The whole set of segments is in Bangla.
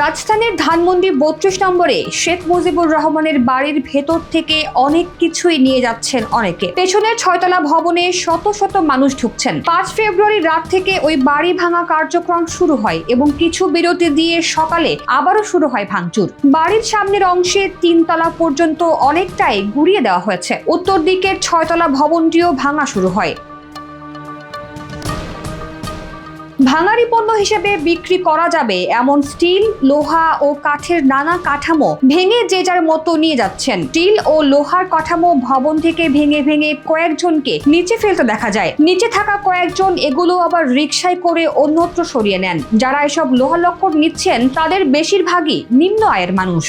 রাজধানীর ধানমন্ডি ৩২ নম্বরে শেখ মুজিবুর রহমানের বাড়ির ভেতর থেকে অনেক কিছুই নিয়ে যাচ্ছেন অনেকে। পেছনের ৬তলা ভবনে শত শত মানুষ ঢুকছেন। ৫ ফেব্রুয়ারি রাত থেকে ওই বাড়ি ভাঙা কার্যক্রম শুরু হয় এবং কিছু বিরতি দিয়ে সকালে আবারও শুরু হয় ভাঙচুর। বাড়ির সামনের অংশে ৩ তলা পর্যন্ত অনেকটাই গুড়িয়ে দেওয়া হয়েছে। উত্তর দিকের ৬তলা ভবনটিও ভাঙা শুরু হয়। ভাঙারি পণ্য হিসেবে বিক্রি করা যাবে এমন স্টিল, লোহা ও কাঠের নানা কাঠামো ভেঙে যে যার মতো নিয়ে যাচ্ছেন। স্টিল ও লোহার কাঠামো ভবন থেকে ভেঙে ভেঙে কয়েকজনকে নিচে ফেলতে দেখা যায়। নিচে থাকা কয়েকজন এগুলো আবার রিকশায় করে অন্যত্র সরিয়ে নেন। যারা এসব লোহালক্কর নিচ্ছেন তাদের বেশিরভাগই নিম্ন আয়ের মানুষ।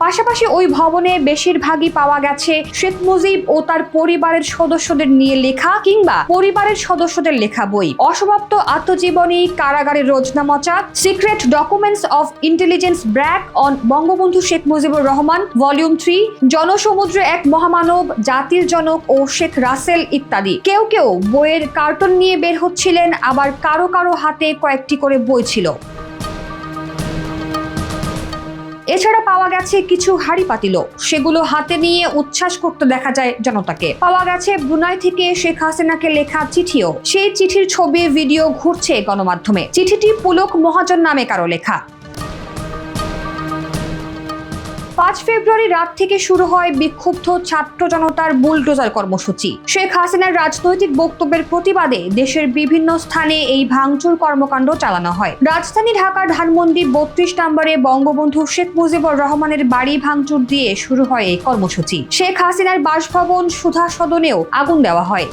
পাশাপাশি ওই ভবনে বেশিরভাগই পাওয়া গেছে শেখ মুজিব ও তার পরিবারের সদস্যদের নিয়ে লেখা কিংবা পরিবারের সদস্যদের লেখা বই, অসমাপ্ত আত্মজীবনী, কারাগারের রোজনামচা, secret documents of intelligence branch on Bangabandhu Sheikh Mujibur Rahman volume 3, জনসমুদ্রে এক মহামানব, জাতির জনক ও শেখ রাসেল ইত্যাদি। কেউ কেউ বইয়ের কার্টন নিয়ে বের হচ্ছিলেন, আবার কারো কারো হাতে কয়েকটি করে বই ছিল। এছাড়া পাওয়া গেছে কিছু হাড়ি পাতিলও, সেগুলো হাতে নিয়ে উচ্ছ্বাস করতে দেখা যায় জনতাকে। পাওয়া গেছে ব্রুনাই থেকে শেখ হাসিনাকে লেখা চিঠিও। সেই চিঠির ছবি, ভিডিও ঘুরছে গণমাধ্যমে। চিঠিটি পুলক মহাজন নামে কারো লেখা। ৫ ফেব্রুয়ারি রাত থেকে শুরু হয় বিক্ষুব্ধ ছাত্র জনতার বুলডোজার কর্মসূচি। শেখ হাসিনার রাজনৈতিক বক্তব্যের প্রতিবাদে দেশের বিভিন্ন স্থানে এই ভাঙচুর কর্মকাণ্ড চালানো হয়। রাজধানী ঢাকার ধানমন্ডি ৩২ নম্বরে বঙ্গবন্ধু শেখ মুজিবুর রহমানের বাড়ি ভাঙচুর দিয়ে শুরু হয় এই কর্মসূচি। শেখ হাসিনার বাসভবন সুধা সদনেও আগুন দেওয়া হয়।